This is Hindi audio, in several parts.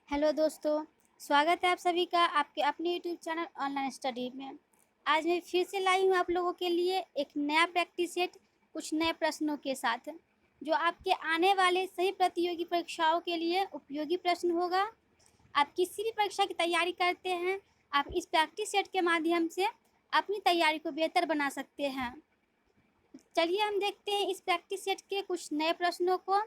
हेलो दोस्तों, स्वागत है आप सभी का आपके अपने यूट्यूब चैनल ऑनलाइन स्टडी में। आज मैं फिर से लाई हूँ आप लोगों के लिए एक नया प्रैक्टिस सेट कुछ नए प्रश्नों के साथ, जो आपके आने वाले सभी प्रतियोगी परीक्षाओं के लिए उपयोगी प्रश्न होगा। आप किसी भी परीक्षा की तैयारी करते हैं, आप इस प्रैक्टिस सेट के माध्यम से अपनी तैयारी को बेहतर बना सकते हैं। चलिए हम देखते हैं इस प्रैक्टिस सेट के कुछ नए प्रश्नों को।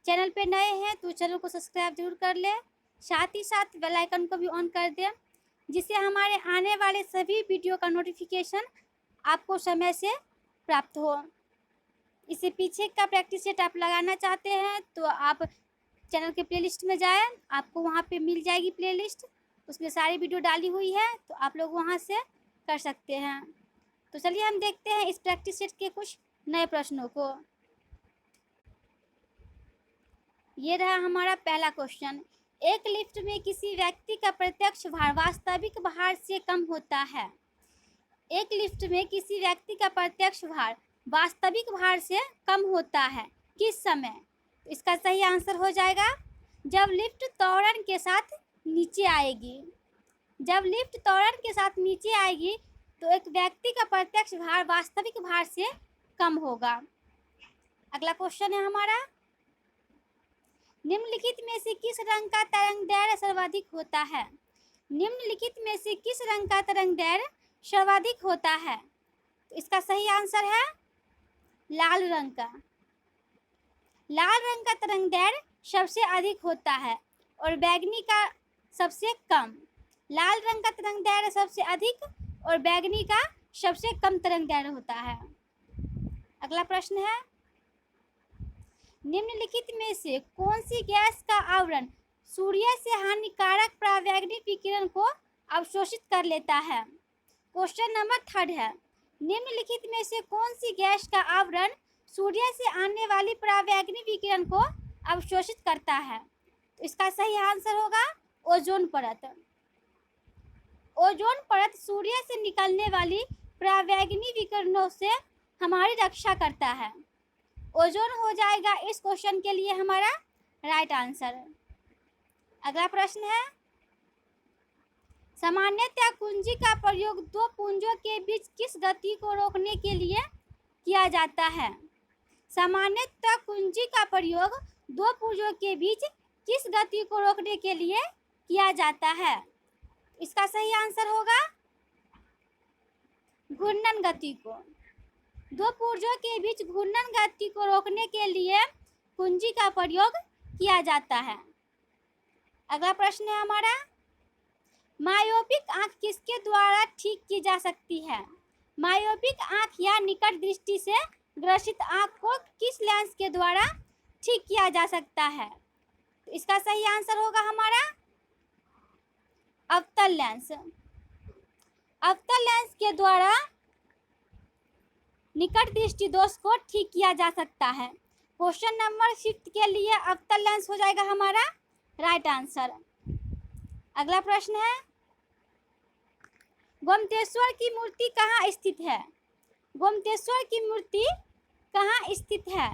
चैनल पे नए हैं तो चैनल को सब्सक्राइब जरूर कर लें, साथ ही साथ बेल आइकन को भी ऑन कर दें, जिससे हमारे आने वाले सभी वीडियो का नोटिफिकेशन आपको समय से प्राप्त हो। इससे पीछे का प्रैक्टिस सेट आप लगाना चाहते हैं तो आप चैनल के प्लेलिस्ट में जाएं, आपको वहां पे मिल जाएगी प्लेलिस्ट, उसमें सारी वीडियो डाली हुई है, तो आप लोग वहां से कर सकते हैं। तो चलिए हम देखते हैं इस प्रैक्टिस सेट के कुछ नए प्रश्नों को। ये रहा हमारा पहला क्वेश्चन। एक लिफ्ट में किसी व्यक्ति का प्रत्यक्ष भार वास्तविक भार से कम होता है। एक लिफ्ट में किसी व्यक्ति का प्रत्यक्ष भार वास्तविक भार से कम होता है, किस समय? इसका सही आंसर हो जाएगा जब लिफ्ट त्वरण के साथ नीचे आएगी। जब लिफ्ट त्वरण के साथ नीचे आएगी तो एक व्यक्ति का प्रत्यक्ष भार वास्तविक भार से कम होगा। अगला क्वेश्चन है हमारा, निम्नलिखित में से किस रंग का तरंगदैर्घ्य सर्वाधिक होता है? निम्नलिखित में से किस रंग का तरंगदैर्घ्य सर्वाधिक होता है? तो इसका सही आंसर है लाल रंग का। लाल रंग का तरंगदैर्घ्य सबसे अधिक होता है और बैंगनी का सबसे कम। लाल रंग का तरंगदैर्घ्य सबसे अधिक और बैंगनी का सबसे कम तरंगदैर्घ्य होता है। अगला प्रश्न है, निम्नलिखित में से कौन सी गैस का आवरण सूर्य से हानिकारक परावैंगनी विकिरण को अवशोषित कर लेता है? क्वेश्चन नंबर 3 है, निम्नलिखित में से कौन सी गैस का आवरण सूर्य से आने वाली परावैंगनी विकिरण को अवशोषित करता है? तो इसका सही आंसर होगा ओजोन परत। ओजोन परत सूर्य से निकलने वाली परावैंगनी विकिरणों से हमारी रक्षा करता है। ओजोन हो जाएगा इस क्वेश्चन के लिए हमारा राइट आंसर। अगला प्रश्न है, सामान्यतः कुंजी का प्रयोग दो पुंजों के बीच किस गति को रोकने के लिए किया जाता है? सामान्यतः कुंजी का प्रयोग दो पुंजों के बीच किस गति को रोकने के लिए किया जाता है? इसका सही आंसर होगा घूर्णन गति को। दो पुर्जों के बीच घूर्णन गति को रोकने के लिए कुंजी का प्रयोग किया जाता है। अगला प्रश्न है हमारा, मायोपिक आंख किसके द्वारा ठीक की जा सकती है? मायोपिक आंख या निकट दृष्टि से ग्रसित आंख को किस लेंस के द्वारा ठीक किया जा सकता है? तो इसका सही आंसर होगा हमारा अवतल लेंस। अवतल लेंस के द्वारा निकट दृष्टि दोष को ठीक किया जा सकता है। क्वेश्चन नंबर 5 के लिए अवतल लेंस हो जाएगा हमारा राइट आंसर। अगला प्रश्न है, गोमतेश्वर की मूर्ति कहाँ स्थित है? गोमतेश्वर की मूर्ति कहाँ स्थित है?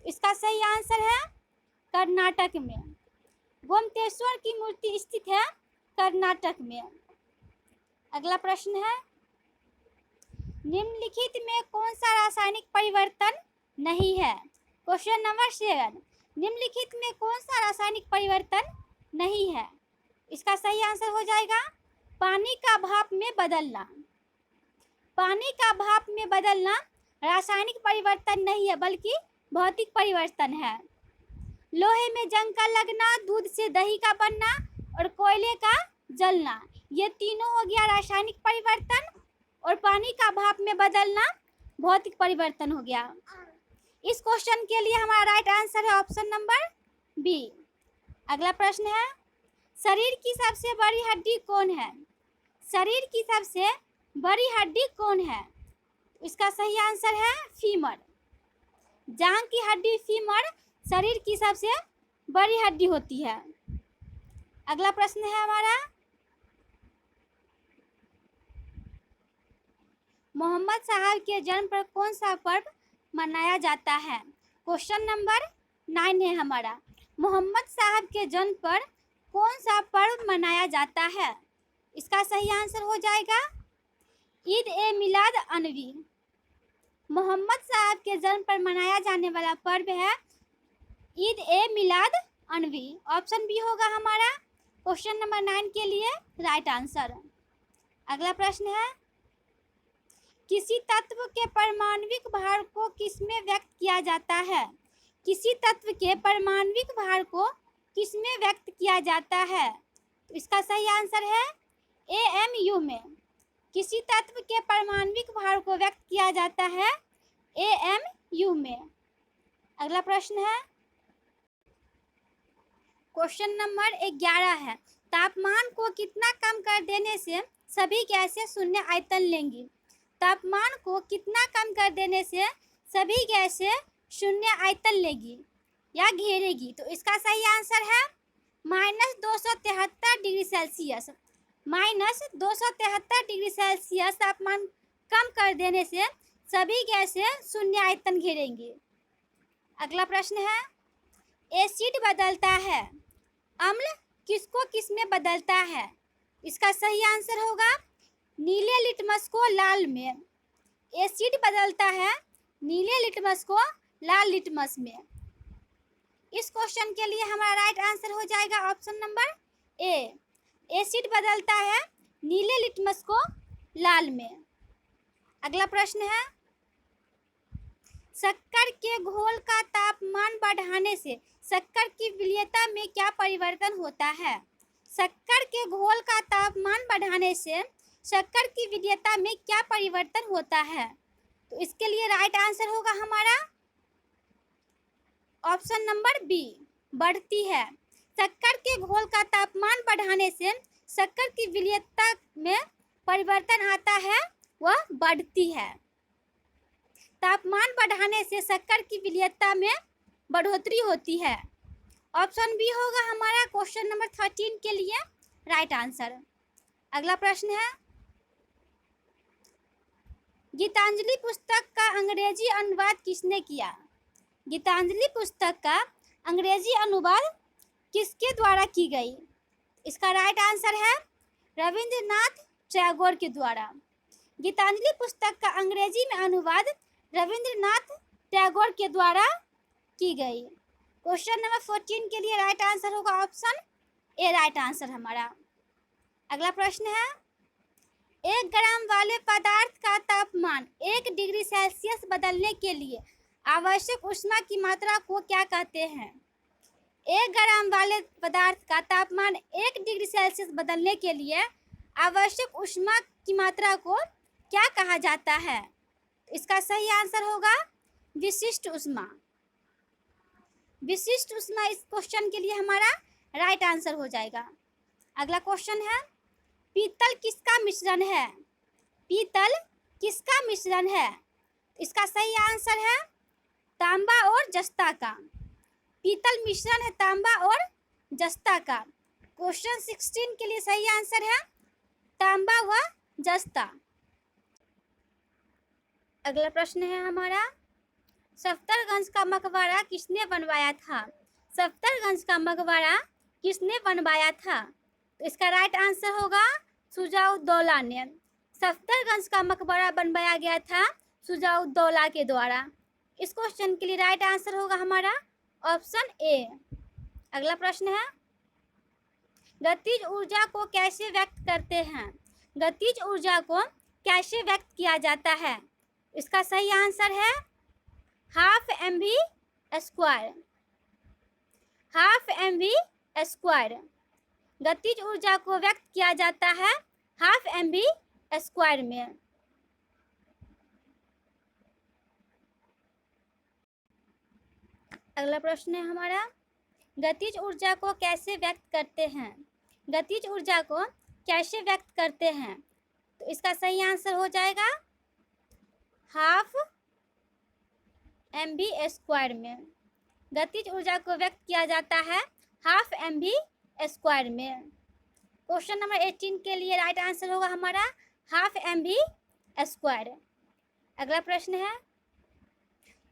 इसका सही आंसर है कर्नाटक में। गोमतेश्वर की मूर्ति स्थित है कर्नाटक में। अगला प्रश्न है, निम्नलिखित में कौन सा रासायनिक परिवर्तन नहीं है? क्वेश्चन नंबर 7, निम्नलिखित में कौन सा रासायनिक परिवर्तन नहीं है? इसका सही आंसर हो जाएगा पानी का भाप में बदलना। पानी का भाप में बदलना रासायनिक परिवर्तन नहीं है बल्कि भौतिक परिवर्तन है। लोहे में जंग का लगना, दूध से दही का बनना और कोयले का जलना, ये तीनों हो गया रासायनिक परिवर्तन, और पानी का भाप में बदलना भौतिक परिवर्तन हो गया। इस क्वेश्चन के लिए हमारा राइट आंसर है ऑप्शन नंबर बी। अगला प्रश्न है, शरीर की सबसे बड़ी हड्डी कौन है? शरीर की सबसे बड़ी हड्डी कौन है? इसका सही आंसर है फीमर। जांघ की हड्डी फीमर शरीर की सबसे बड़ी हड्डी होती है। अगला प्रश्न है हमारा, मोहम्मद साहब के जन्म पर कौन सा पर्व मनाया जाता है? क्वेश्चन नंबर 9 है हमारा, मोहम्मद साहब के जन्म पर कौन सा पर्व मनाया जाता है? इसका सही आंसर हो जाएगा ईद ए मिलाद अनवी। मोहम्मद साहब के जन्म पर मनाया जाने वाला पर्व है ईद ए मिलाद अनवी। ऑप्शन बी होगा हमारा क्वेश्चन नंबर 9 के लिए राइट आंसर। अगला प्रश्न है, किसी तत्व के परमाणविक भार को किसमें व्यक्त किया जाता है? किसी तत्व के परमाणविक भार को किसमें व्यक्त किया जाता है? तो इसका सही आंसर है AMU में। किसी तत्व के परमाणविक भार को व्यक्त किया जाता है AMU में। अगला प्रश्न है, क्वेश्चन नंबर 11 है, तापमान को कितना कम कर देने से सभी गैसें शून्य आयतन लेंगी? तापमान को कितना कम कर देने से सभी गैसें शून्य आयतन लेगी या घेरेगी? तो इसका सही आंसर है -273 डिग्री सेल्सियस। -273 डिग्री सेल्सियस तापमान कम कर देने से सभी गैसें शून्य आयतन घेरेंगी। अगला प्रश्न है, एसिड बदलता है, अम्ल किसको किसमें बदलता है? इसका सही आंसर होगा नीले लिटमस को लाल में। एसिड बदलता है नीले लिटमस को लाल लिटमस में। इस क्वेश्चन के लिए हमारा राइट आंसर हो जाएगा ऑप्शन नंबर ए। एसिड बदलता है नीले लिटमस को लाल में। अगला प्रश्न है, शक्कर के घोल का तापमान बढ़ाने से शक्कर की विलयता में क्या परिवर्तन होता है? शक्कर के घोल का तापमान बढ़ाने से शक्कर की विलयता में क्या परिवर्तन होता है? तो इसके लिए राइट आंसर होगा हमारा ऑप्शन नंबर बी, बढ़ती है। शक्कर के घोल का तापमान बढ़ाने से शक्कर की विलयता में परिवर्तन आता है, वह बढ़ती है। तापमान बढ़ाने से शक्कर की विलयता में बढ़ोतरी होती है। ऑप्शन बी होगा हमारा क्वेश्चन नंबर 13 के लिए राइट आंसर। अगला प्रश्न है, गीतांजलि पुस्तक का अंग्रेजी अनुवाद किसने किया? गीतांजलि पुस्तक का अंग्रेजी अनुवाद किसके द्वारा की गई? इसका राइट आंसर है रविंद्रनाथ टैगोर के द्वारा। गीतांजलि पुस्तक का अंग्रेजी में अनुवाद रविंद्रनाथ टैगोर के द्वारा की गई। क्वेश्चन नंबर 14 के लिए राइट आंसर होगा ऑप्शन ए, राइट आंसर हमारा। अगला प्रश्न है, 1 ग्राम वाले पदार्थ का तापमान 1 डिग्री सेल्सियस बदलने के लिए आवश्यक ऊष्मा की मात्रा को क्या कहते हैं? 1 ग्राम वाले पदार्थ का तापमान 1 डिग्री सेल्सियस बदलने के लिए आवश्यक ऊष्मा की मात्रा को क्या कहा जाता है? इसका सही आंसर होगा विशिष्ट ऊष्मा। विशिष्ट ऊष्मा इस क्वेश्चन के लिए हमारा राइट आंसर हो जाएगा। अगला क्वेश्चन है, पीतल किसका मिश्रण है? पीतल किसका मिश्रण है? इसका सही आंसर है तांबा और जस्ता का। पीतल मिश्रण है तांबा और जस्ता का। क्वेश्चन 16 के लिए सही आंसर है तांबा व जस्ता। अगला प्रश्न है हमारा, सफ्दरगंज का मकबरा किसने बनवाया था? सफ्दरगंज का मकबरा किसने बनवाया था? तो इसका राइट आंसर होगा शुजाउद्दौला ने। सफ्दरगंज का मकबरा बनवाया गया था शुजाउद्दौला के द्वारा। इस क्वेश्चन के लिए राइट आंसर होगा हमारा ऑप्शन ए। अगला प्रश्न है, गतिज ऊर्जा को कैसे व्यक्त करते हैं? गतिज ऊर्जा को कैसे व्यक्त किया जाता है? इसका सही आंसर है हाफ mv²। Half mv²। गतिज ऊर्जा को व्यक्त किया जाता है हाफ mv² में। अगला प्रश्न है हमारा, गतिज ऊर्जा को कैसे व्यक्त करते हैं? गतिज ऊर्जा को कैसे व्यक्त करते हैं? तो इसका सही आंसर हो जाएगा हाफ mv² में। गतिज ऊर्जा को व्यक्त किया जाता है हाफ mv² में। क्वेश्चन नंबर 18 के लिए राइट आंसर होगा हमारा हाफ mv²। अगला प्रश्न है,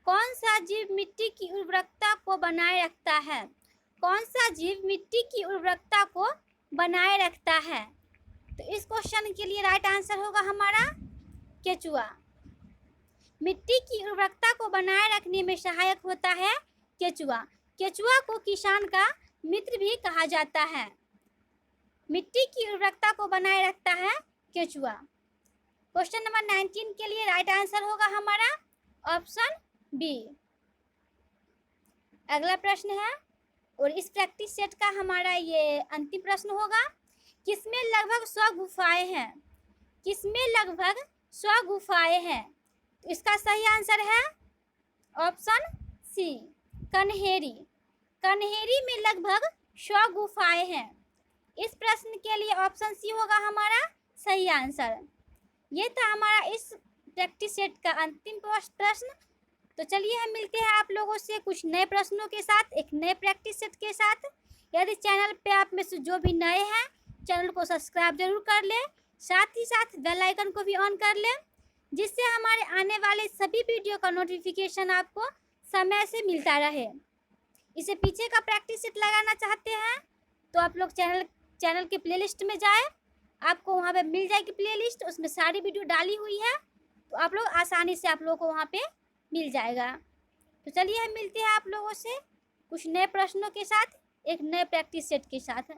कौन सा जीव मिट्टी की उर्वरकता को बनाए रखता है? कौन सा जीव मिट्टी की उर्वरकता को बनाए रखता है? तो इस क्वेश्चन के लिए राइट आंसर होगा हमारा केचुआ। मिट्टी की उर्वरकता को बनाए रखने में सहायक होता है केचुआ। केचुआ को किसान का मित्र भी कहा जाता है। मिट्टी की उर्वरकता को बनाए रखता है केचुआ। क्वेश्चन नंबर 19 के लिए राइट आंसर होगा हमारा ऑप्शन बी। अगला प्रश्न है और इस प्रैक्टिस सेट का हमारा ये अंतिम प्रश्न होगा। किसमें लगभग 100 गुफाएं हैं? किसमें लगभग 100 गुफाएं हैं? तो इसका सही आंसर है ऑप्शन सी, कन्हेरी। कन्हेरी में लगभग 100 गुफाएं हैं। इस प्रश्न के लिए ऑप्शन सी होगा हमारा सही आंसर। ये था हमारा इस प्रैक्टिस सेट का अंतिम प्रश्न। तो चलिए हम मिलते हैं आप लोगों से कुछ नए प्रश्नों के साथ, एक नए प्रैक्टिस सेट के साथ। यदि चैनल पे आप में से जो भी नए हैं चैनल को सब्सक्राइब जरूर कर लें, साथ ही साथ बेल आइकन को भी ऑन कर लें, जिससे हमारे आने वाले सभी वीडियो का नोटिफिकेशन आपको समय से मिलता रहे। इसे पीछे का प्रैक्टिस सेट लगाना चाहते हैं तो आप लोग चैनल के प्लेलिस्ट में जाएं, आपको वहाँ पे मिल जाएगी प्लेलिस्ट, उसमें सारी वीडियो डाली हुई है, तो आप लोग आसानी से आप लोगों को वहाँ पे मिल जाएगा। तो चलिए हम मिलते हैं आप लोगों से कुछ नए प्रश्नों के साथ, एक नए प्रैक्टिस सेट के साथ।